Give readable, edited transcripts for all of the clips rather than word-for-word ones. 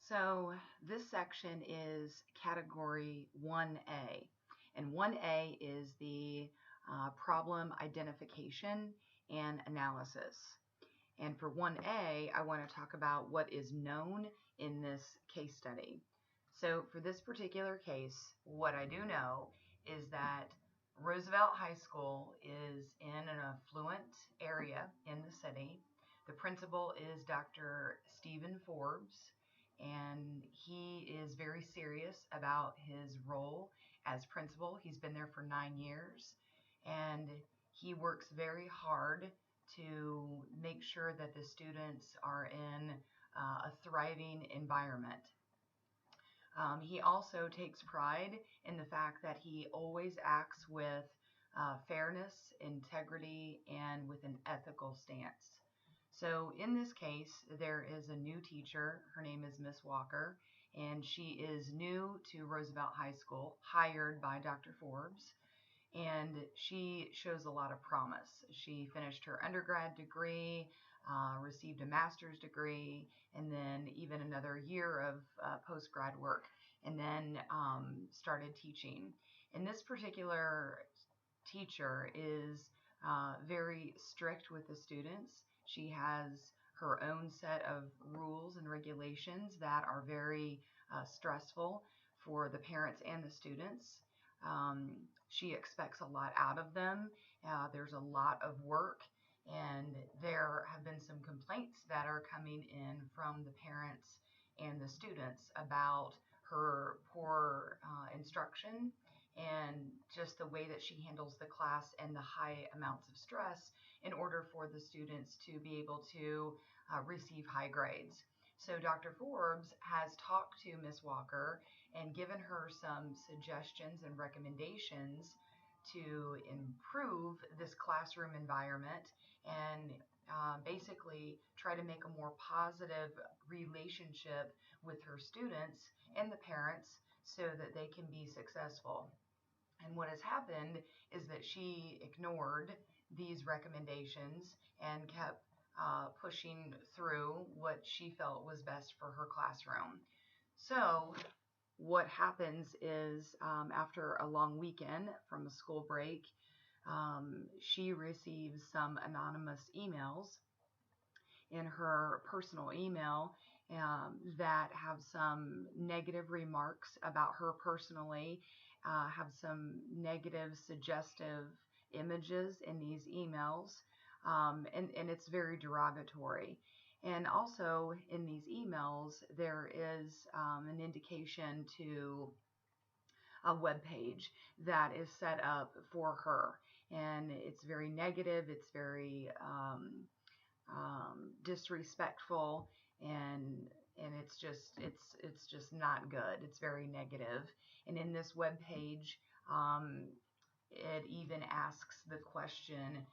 So this section is category 1A, and 1A is the problem identification and analysis. And for 1A, I want to talk about what is known in this case study. So for this particular case, what I do know is that Roosevelt High School is in an affluent area in the city. The principal is Dr. Stephen Forbes, and he is very serious about his role as principal. He's been there for 9 years, and he works very hard to make sure that the students are in a thriving environment. He also takes pride in the fact that he always acts with fairness, integrity, and with an ethical stance. So in this case, there is a new teacher. Her name is Miss Walker, and she is new to Roosevelt High School, hired by Dr. Forbes, and she shows a lot of promise. She finished her undergrad degree, received a master's degree, and then even another year of post-grad work, and then started teaching. And this particular teacher is very strict with the students. She has her own set of rules and regulations that are very stressful for the parents and the students. She expects a lot out of them. There's a lot of work, and there have been some complaints that are coming in from the parents and the students about her poor instruction and just the way that she handles the class and the high amounts of stress in order for the students to be able to receive high grades. So Dr. Forbes has talked to Ms. Walker and given her some suggestions and recommendations to improve this classroom environment and basically try to make a more positive relationship with her students and the parents so that they can be successful. And what has happened is that she ignored these recommendations and kept pushing through what she felt was best for her classroom. So what happens is after a long weekend from a school break, she receives some anonymous emails in her personal email that have some negative remarks about her personally, have some negative suggestive images in these emails, and it's very derogatory. And also in these emails, there is an indication to a web page that is set up for her, and it's very negative. It's very disrespectful, and it's just not good. It's very negative. And in this web page, it even asks the question,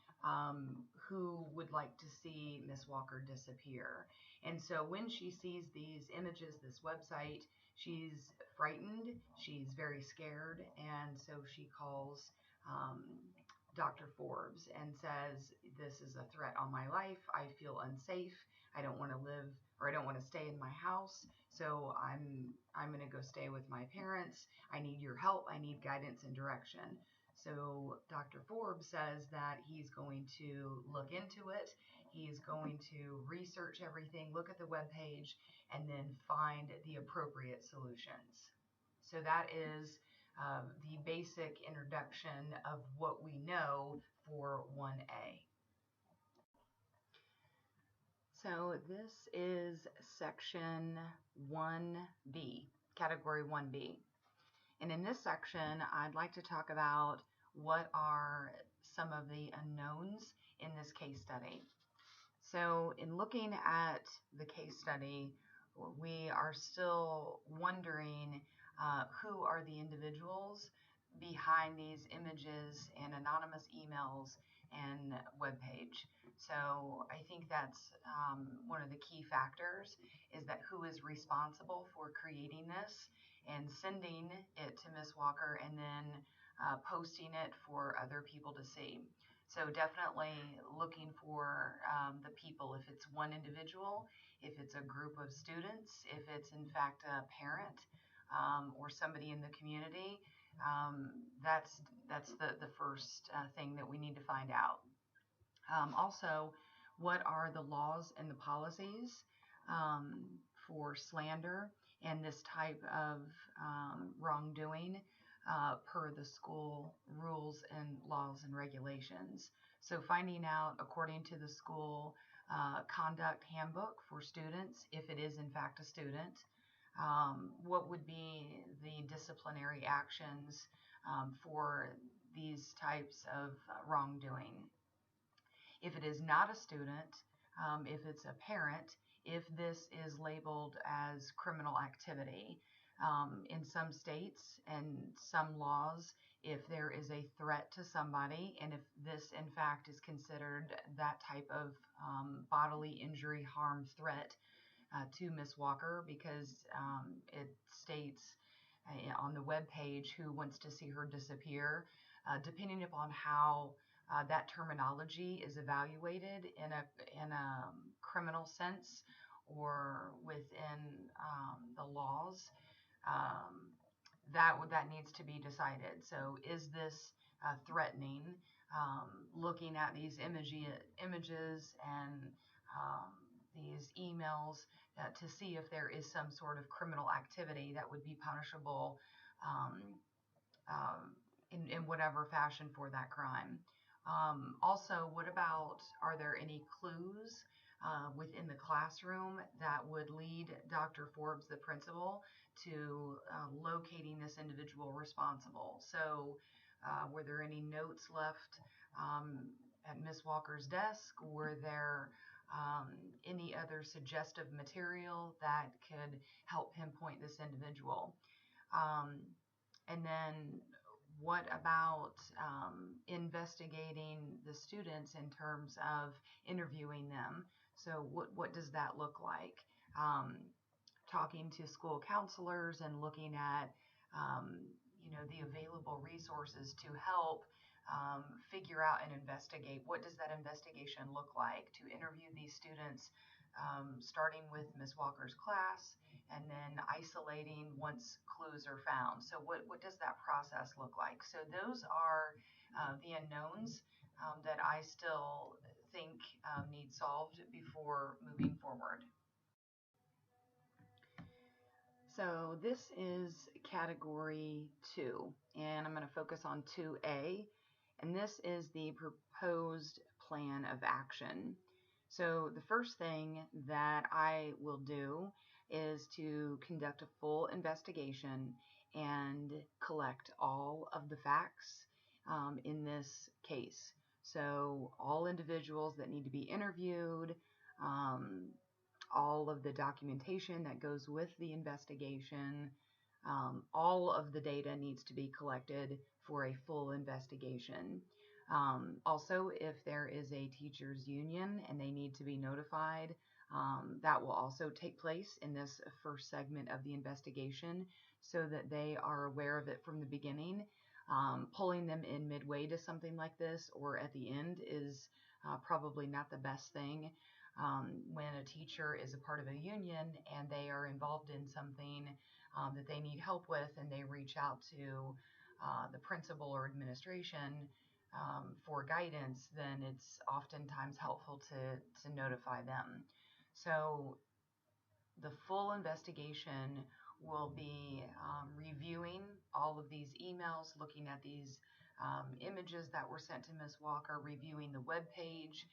who would like to see Miss Walker disappear? And so when she sees these images, this website, she's frightened, she's very scared, and so she calls Dr. Forbes and says, this is a threat on my life. I feel unsafe. I don't want to live, or I don't want to stay in my house. So I'm going to go stay with my parents. I need your help. I need guidance and direction. So Dr. Forbes says that he's going to look into it. He's going to research everything, look at the webpage, and then find the appropriate solutions. So that is the basic introduction of what we know for 1A. So this is section 1B, category 1B. And in this section, I'd like to talk about what are some of the unknowns in this case study. So in looking at the case study, we are still wondering who are the individuals behind these images and anonymous emails and webpage. So I think that's one of the key factors, is that who is responsible for creating this and sending it to Miss Walker and then posting it for other people to see. So definitely looking for the people, if it's one individual, if it's a group of students, if it's in fact a parent or somebody in the community. That's the first thing that we need to find out. Also, what are the laws and the policies um, for slander and this type of wrongdoing per the school rules and laws and regulations? So, finding out according to the school conduct handbook for students, if it is in fact a student, what would be the disciplinary actions for these types of wrongdoing? If it is not a student, if it's a parent, if this is labeled as criminal activity. In some states and some laws, if there is a threat to somebody, and if this in fact is considered that type of bodily injury, harm, threat to Miss Walker, because it states on the web page who wants to see her disappear, depending upon how that terminology is evaluated in a criminal sense or within the laws. Um, that needs to be decided. So, is this threatening? Looking at these images and these emails to see if there is some sort of criminal activity that would be punishable um, in whatever fashion for that crime. Also, what about, are there any clues within the classroom that would lead Dr. Forbes, the principal, to locating this individual responsible? So, were there any notes left at Miss Walker's desk? Were there any other suggestive material that could help pinpoint this individual? Um, and then what about investigating the students in terms of interviewing them? So what does that look like? Talking to school counselors and looking at the available resources to help figure out and investigate, what does that investigation look like, to interview these students, starting with Ms. Walker's class and then isolating once clues are found. So what does that process look like? So those are the unknowns that I still think need solved before moving forward. So this is category 2, and I'm going to focus on 2A, and this is the proposed plan of action. So the first thing that I will do is to conduct a full investigation and collect all of the facts in this case. So all individuals that need to be interviewed, all of the documentation that goes with the investigation, all of the data needs to be collected for a full investigation. Also, if there is a teachers union and they need to be notified, that will also take place in this first segment of the investigation so that they are aware of it from the beginning. Pulling them in midway to something like this or at the end is probably not the best thing. When a teacher is a part of a union and they are involved in something that they need help with and they reach out to the principal or administration for guidance, then it's oftentimes helpful to notify them. So the full investigation will be reviewing all of these emails, looking at these images that were sent to Ms. Walker, reviewing the web page,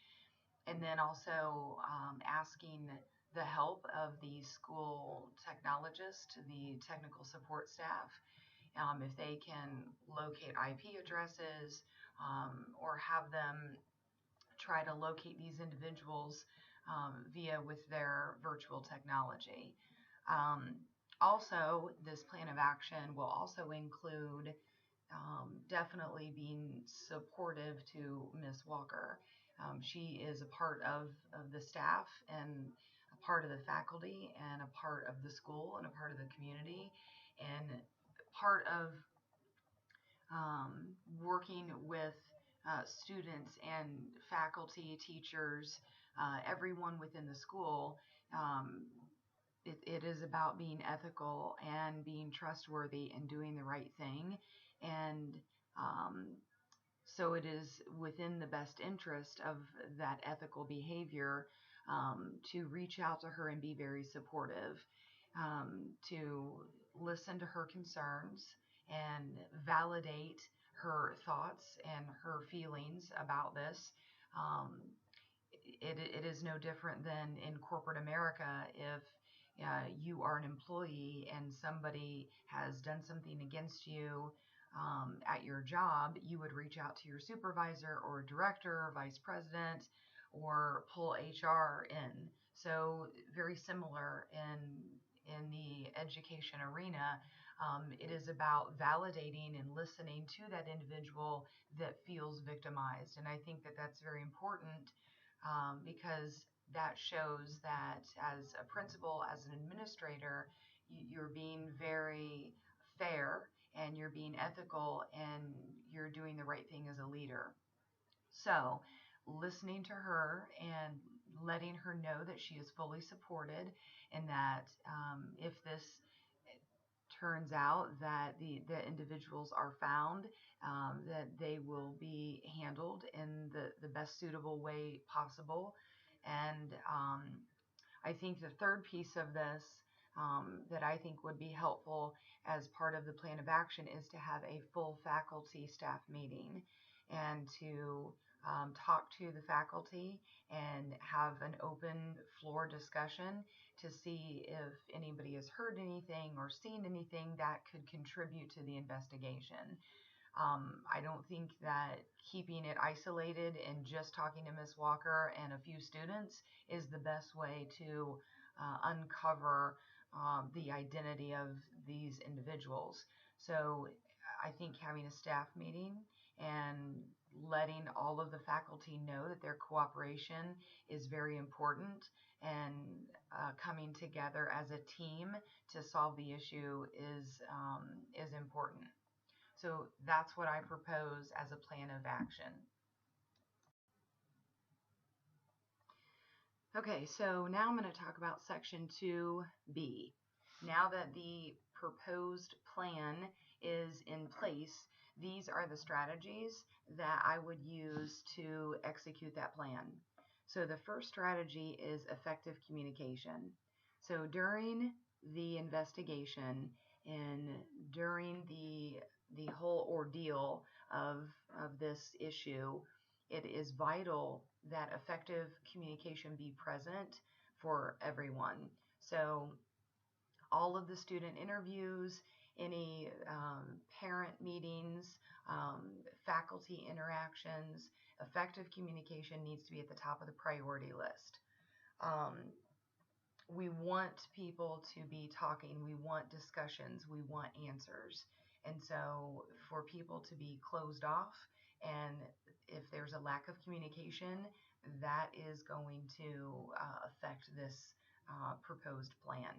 and then also asking the help of the school technologist, the technical support staff, if they can locate IP addresses or have them try to locate these individuals via with their virtual technology. Also, this plan of action will also include definitely being supportive to Miss Walker. She is a part of the staff and a part of the faculty and a part of the school and a part of the community and part of working with students and faculty, teachers, everyone within the school. Um, it is about being ethical and being trustworthy and doing the right thing. And um, so it is within the best interest of that ethical behavior to reach out to her and be very supportive, to listen to her concerns and validate her thoughts and her feelings about this. Um, it is no different than in corporate America. If you are an employee and somebody has done something against you at your job, you would reach out to your supervisor or director or vice president or pull HR in. So very similar in the education arena. It is about validating and listening to that individual that feels victimized. And I think that that's very important because that shows that as a principal, as an administrator, you're being very fair and you're being ethical and you're doing the right thing as a leader. So, listening to her and letting her know that she is fully supported and that if this turns out that the individuals are found, that they will be handled in the best suitable way possible. And I think the third piece of this that I think would be helpful as part of the plan of action is to have a full faculty staff meeting and to talk to the faculty and have an open floor discussion to see if anybody has heard anything or seen anything that could contribute to the investigation. I don't think that keeping it isolated and just talking to Miss Walker and a few students is the best way to uncover the identity of these individuals. So I think having a staff meeting and letting all of the faculty know that their cooperation is very important and coming together as a team to solve the issue is important. So that's what I propose as a plan of action. Okay, so now I'm going to talk about section 2B. Now that the proposed plan is in place, these are the strategies that I would use to execute that plan. So the first strategy is effective communication. So during the investigation and during the whole ordeal of this issue, it is vital that effective communication be present for everyone. So all of the student interviews, any parent meetings, faculty interactions, effective communication needs to be at the top of the priority list. We want people to be talking, we want discussions, we want answers. And so for people to be closed off, and if there's a lack of communication, that is going to affect this proposed plan.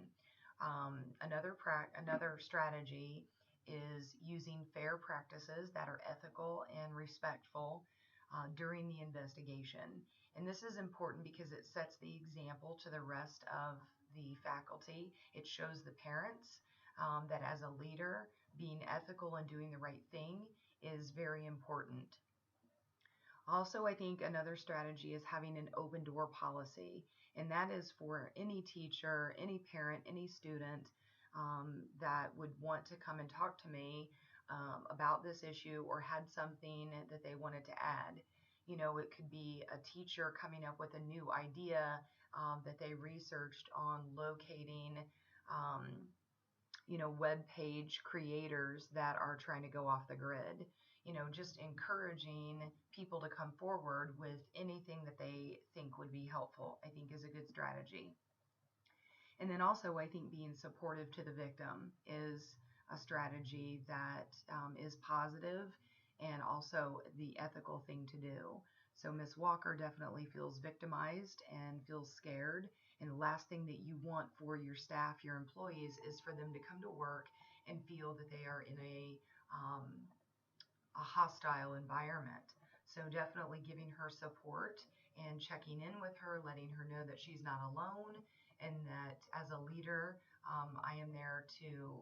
Another strategy is using fair practices that are ethical and respectful during the investigation. And this is important because it sets the example to the rest of the faculty. It shows the parents that as a leader, being ethical and doing the right thing is very important. Also, I think another strategy is having an open door policy, and that is for any teacher, any parent, any student that would want to come and talk to me about this issue or had something that they wanted to add. You know, it could be a teacher coming up with a new idea that they researched on locating, web page creators that are trying to go off the grid. Just encouraging people to come forward with anything that they think would be helpful, I think is a good strategy. And then also, I think being supportive to the victim is a strategy that is positive and also the ethical thing to do. So Miss Walker definitely feels victimized and feels scared. And the last thing that you want for your staff, your employees, is for them to come to work and feel that they are in a hostile environment. So definitely giving her support and checking in with her, letting her know that she's not alone, and that as a leader, I am there to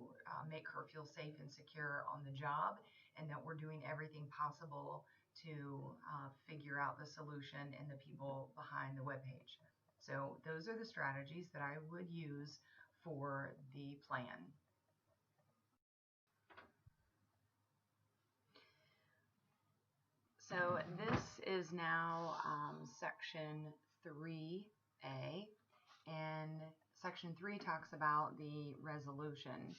make her feel safe and secure on the job, and that we're doing everything possible to figure out the solution and the people behind the webpage. So those are the strategies that I would use for the plan. So this is now section 3A, and section 3 talks about the resolution.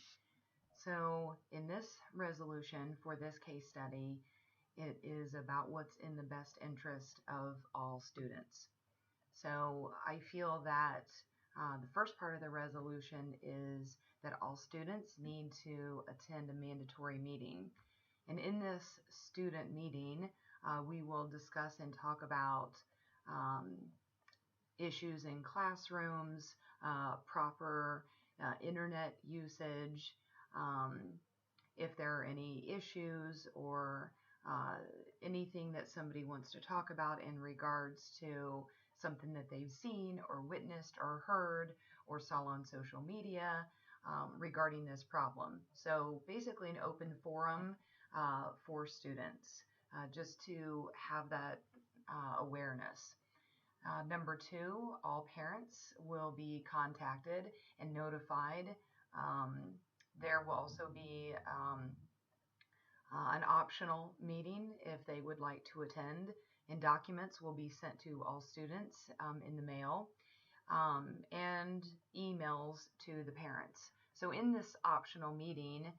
So in this resolution for this case study, it is about what's in the best interest of all students. So I feel that the first part of the resolution is that all students need to attend a mandatory meeting. And in this student meeting, we will discuss and talk about issues in classrooms, proper internet usage, if there are any issues or anything that somebody wants to talk about in regards to something that they've seen or witnessed or heard or saw on social media regarding this problem. So basically an open forum for students just to have that awareness. Number 2, all parents will be contacted and notified. There will also be an optional meeting if they would like to attend, and documents will be sent to all students in the mail, and emails to the parents. So in this optional meeting,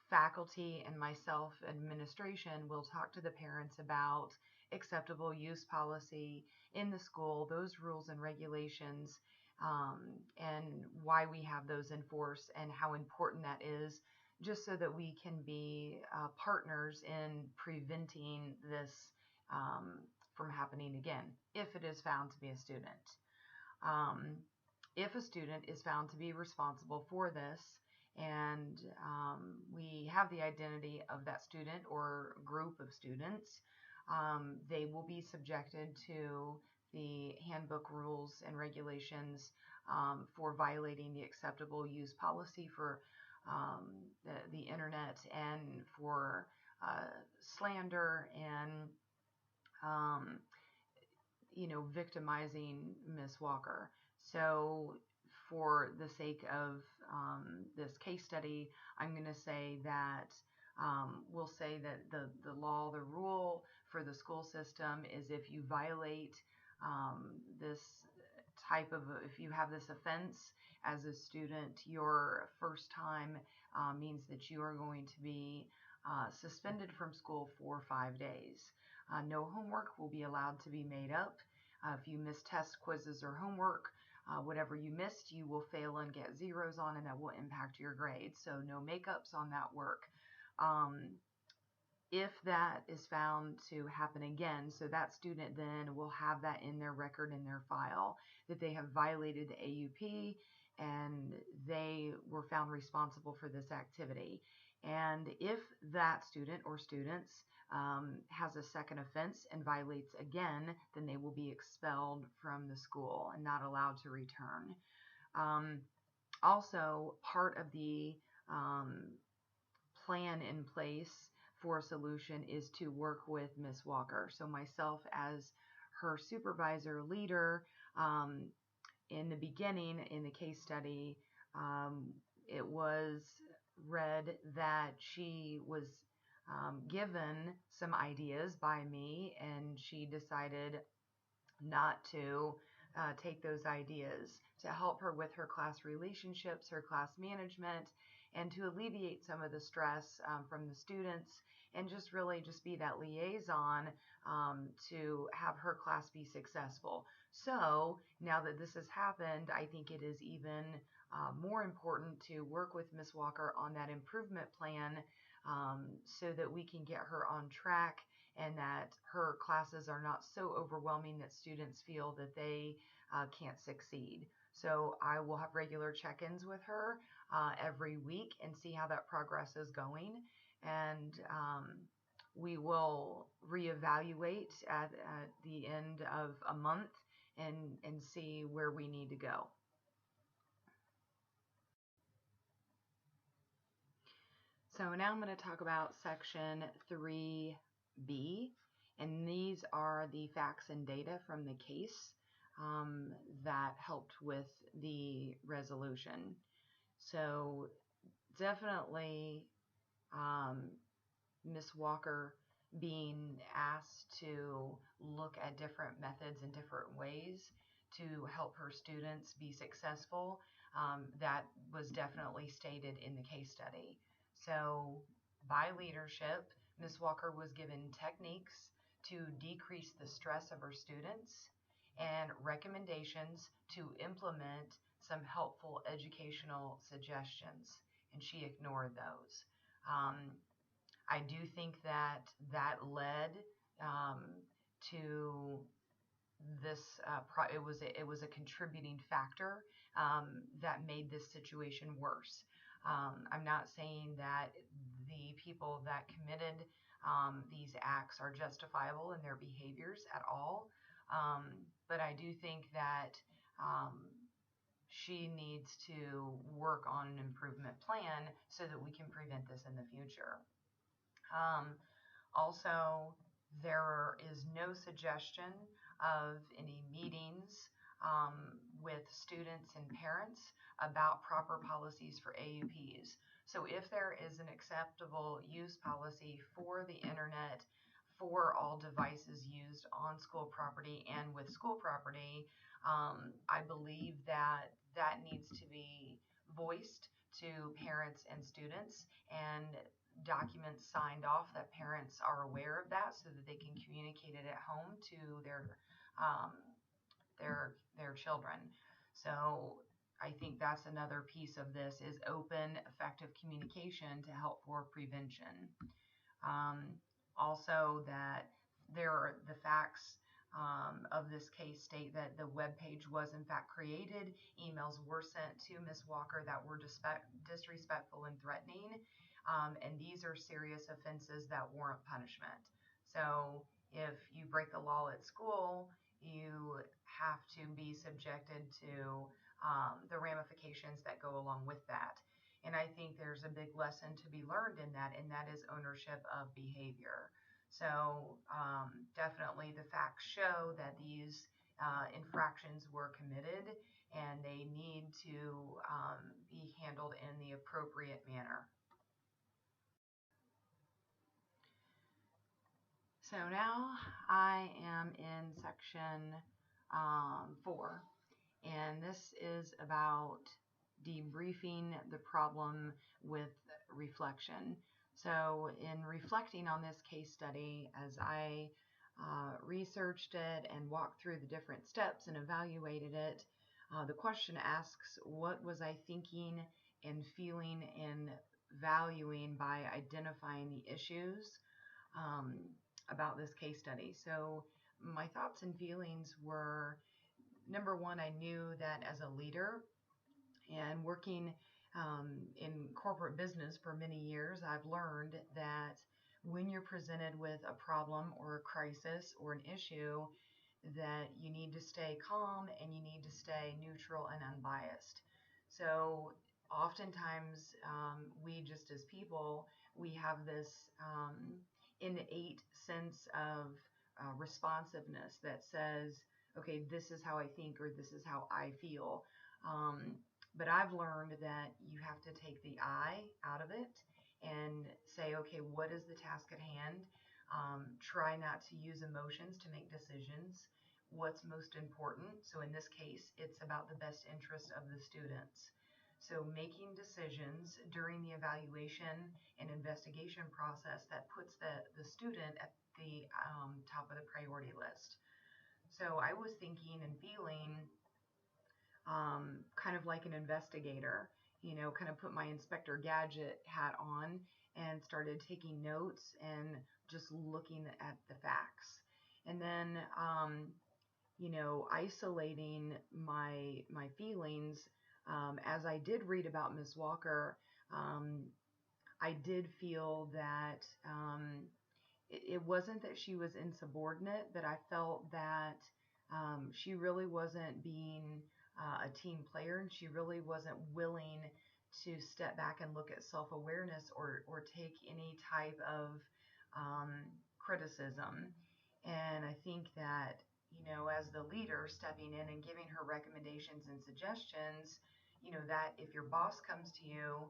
faculty and myself, administration, will talk to the parents about acceptable use policy in the school, those rules and regulations, and why we have those in force and how important that is, just so that we can be partners in preventing this from happening again, if it is found to be a student. If a student is found to be responsible for this, and we have the identity of that student or group of students, they will be subjected to the handbook rules and regulations for violating the acceptable use policy for the internet, and for slander and victimizing Miss Walker. So for the sake of this case study, I'm going to say that we'll say that the law, the rule for the school system is if you violate this type of, if you have this offense as a student, your first time means that you are going to be suspended from school for 5 days. No homework will be allowed to be made up. If you miss tests, quizzes, or homework, whatever you missed, you will fail and get zeros on, and that will impact your grades. So no makeups on that work. If that is found to happen again, so that student then will have that in their record, in their file, that they have violated the AUP and they were found responsible for this activity. And if that student or students has a second offense and violates again, then they will be expelled from the school and not allowed to return. Also, part of the plan in place for a solution is to work with Miss Walker. So myself as her supervisor leader, in the beginning in the case study, it was read that she was given some ideas by me, and she decided not to take those ideas, to help her with her class relationships, her class management, and to alleviate some of the stress from the students, and just really just be that liaison to have her class be successful. So now that this has happened, I think it is even more important to work with Ms. Walker on that improvement plan, so that we can get her on track, and that her classes are not so overwhelming that students feel that they can't succeed. So I will have regular check-ins with her every week and see how that progress is going. And we will reevaluate at the end of a month and see where we need to go. So now I'm going to talk about section 3B, and these are the facts and data from the case that helped with the resolution. So definitely Ms. Walker being asked to look at different methods and different ways to help her students be successful, that was definitely stated in the case study. So by leadership, Ms. Walker was given techniques to decrease the stress of her students and recommendations to implement some helpful educational suggestions, and she ignored those. I do think that led to this. It was a contributing factor that made this situation worse. I'm not saying that the people that committed these acts are justifiable in their behaviors at all, but I do think that she needs to work on an improvement plan so that we can prevent this in the future. Also, there is no suggestion of any meetings with students and parents about proper policies for AUPs. So if there is an acceptable use policy for the internet for all devices used on school property and with school property, I believe that needs to be voiced to parents and students, and documents signed off that parents are aware of that so that they can communicate it at home to their children. So I think that's another piece of this, is open, effective communication to help for prevention. Also, that the facts of this case state that the web page was in fact created. Emails were sent to Ms. Walker that were disrespectful and threatening, and these are serious offenses that warrant punishment. So if you break the law at school, you have to be subjected to the ramifications that go along with that. And I think there's a big lesson to be learned in that, and that is ownership of behavior. So definitely the facts show that these infractions were committed, and they need to be handled in the appropriate manner. So now I am in section 4, and this is about debriefing the problem with reflection. So in reflecting on this case study, as I researched it and walked through the different steps and evaluated it, the question asks, what was I thinking and feeling and valuing by identifying the issues about this case study? So my thoughts and feelings were, number one, I knew that as a leader and working in corporate business for many years, I've learned that when you're presented with a problem or a crisis or an issue, that you need to stay calm and you need to stay neutral and unbiased. So oftentimes we, just as people, we have this innate sense of responsiveness that says, okay, this is how I think, or this is how I feel. But I've learned that you have to take the I out of it and say, okay, what is the task at hand? Try not to use emotions to make decisions. What's most important? So in this case, it's about the best interest of the students. So making decisions during the evaluation and investigation process that puts the student at the top of the priority list. So I was thinking and feeling kind of like an investigator, kind of put my Inspector Gadget hat on and started taking notes and just looking at the facts. And then, isolating my feelings, as I did read about Miss Walker, I did feel that it wasn't that she was insubordinate, but I felt that she really wasn't being a team player, and she really wasn't willing to step back and look at self-awareness or take any type of um, criticism. And I think that, as the leader stepping in and giving her recommendations and suggestions, that if your boss comes to you,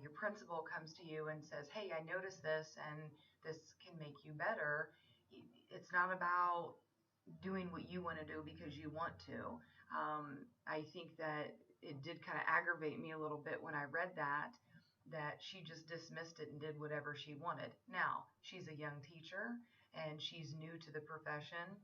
your principal comes to you and says, hey, I noticed this and this can make you better, it's not about doing what you want to do because you want to. I think that it did kind of aggravate me a little bit when I read that she just dismissed it and did whatever she wanted. Now, she's a young teacher and she's new to the profession.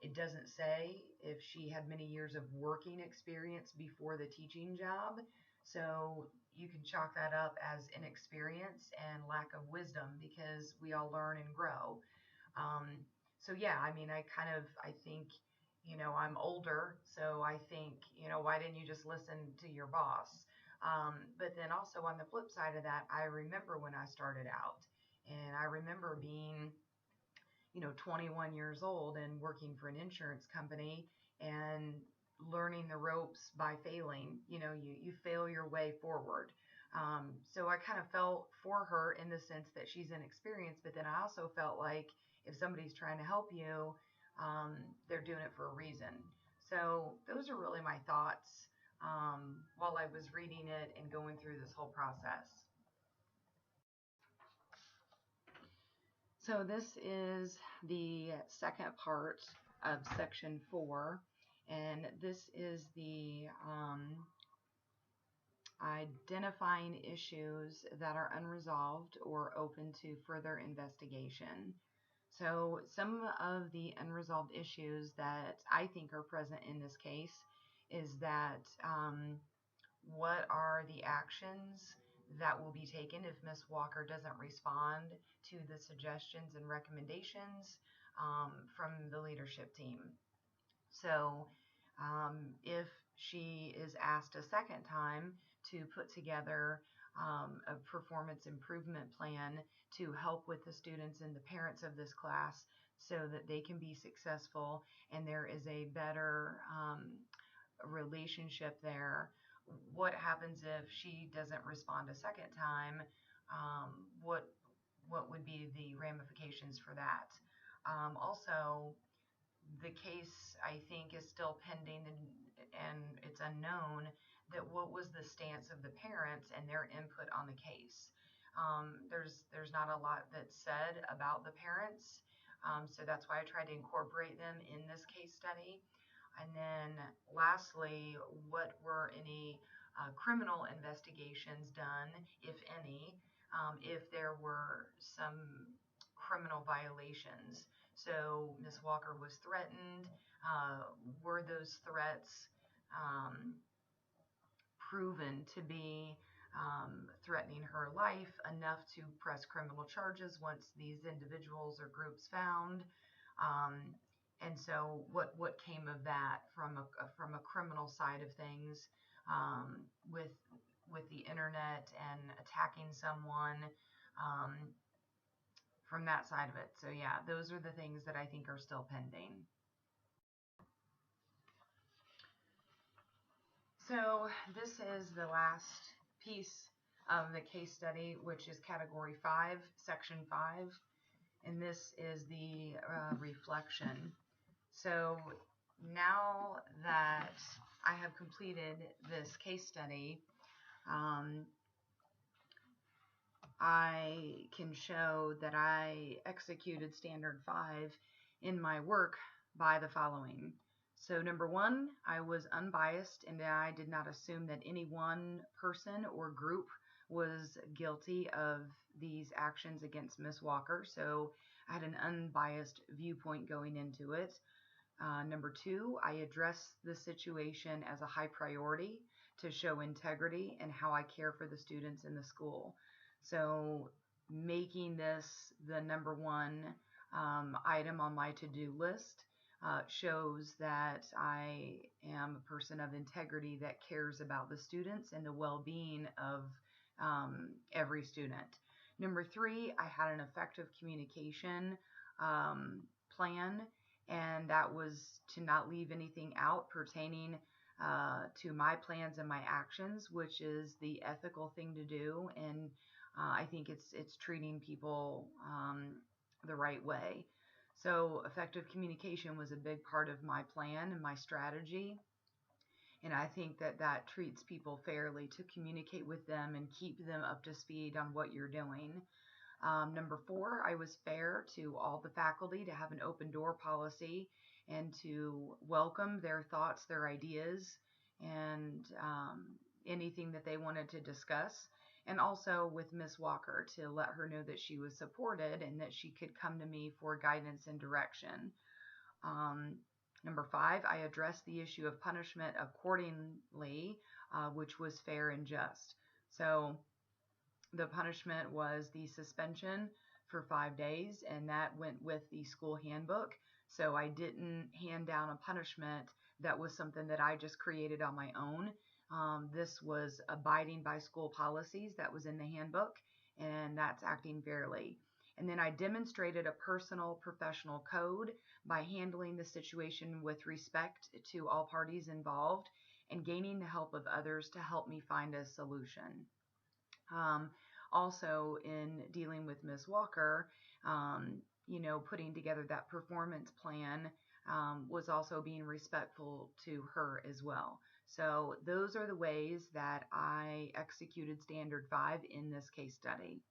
It doesn't say if she had many years of working experience before the teaching job. So you can chalk that up as inexperience and lack of wisdom because we all learn and grow. So yeah, I mean, I think, I'm older, so I think, why didn't you just listen to your boss? But then also on the flip side of that, I remember when I started out, and I remember being, 21 years old and working for an insurance company and learning the ropes by failing. You fail your way forward. So I kind of felt for her in the sense that she's inexperienced, but then I also felt like if somebody's trying to help you, they're doing it for a reason. So those are really my thoughts while I was reading it and going through this whole process. So this is the second part of section 4, and this is the identifying issues that are unresolved or open to further investigation. So some of the unresolved issues that I think are present in this case is that what are the actions that will be taken if Miss Walker doesn't respond to the suggestions and recommendations from the leadership team. So if she is asked a second time to put together a performance improvement plan to help with the students and the parents of this class so that they can be successful and there is a better relationship there, what happens if she doesn't respond a second time? What would be the ramifications for that? Also, the case I think is still pending and it's unknown that what was the stance of the parents and their input on the case. There's not a lot that's said about the parents, so that's why I tried to incorporate them in this case study. And then lastly, what were any criminal investigations done, if any, if there were some criminal violations? So Ms. Walker was threatened. Were those threats proven to be threatening her life enough to press criminal charges once these individuals or groups found? And so what came of that from a criminal side of things, with the internet and attacking someone, from that side of it. So yeah, those are the things that I think are still pending. So this is the last piece of the case study, which is category 5, section 5, and this is the reflection. So now that I have completed this case study, I can show that I executed standard 5 in my work by the following. So number 1, I was unbiased and I did not assume that any one person or group was guilty of these actions against Miss Walker. So I had an unbiased viewpoint going into it. Number 2, I addressed the situation as a high priority to show integrity and how I care for the students in the school. So making this the number 1 item on my to-do list shows that I am a person of integrity that cares about the students and the well-being of every student. Number three, I had an effective communication plan, and that was to not leave anything out pertaining to my plans and my actions, which is the ethical thing to do. And I think it's treating people the right way. So effective communication was a big part of my plan and my strategy. And I think that treats people fairly to communicate with them and keep them up to speed on what you're doing. Number four, I was fair to all the faculty to have an open door policy and to welcome their thoughts, their ideas, and anything that they wanted to discuss. And also with Miss Walker to let her know that she was supported and that she could come to me for guidance and direction. Um, Number five, I addressed the issue of punishment accordingly, which was fair and just. So the punishment was the suspension for 5 days, and that went with the school handbook. So I didn't hand down a punishment that was something that I just created on my own. This was abiding by school policies that was in the handbook, and that's acting fairly. And then I demonstrated a personal professional code by handling the situation with respect to all parties involved and gaining the help of others to help me find a solution. Um, Also, in dealing with Ms. Walker, putting together that performance plan was also being respectful to her as well. So those are the ways that I executed Standard 5 in this case study.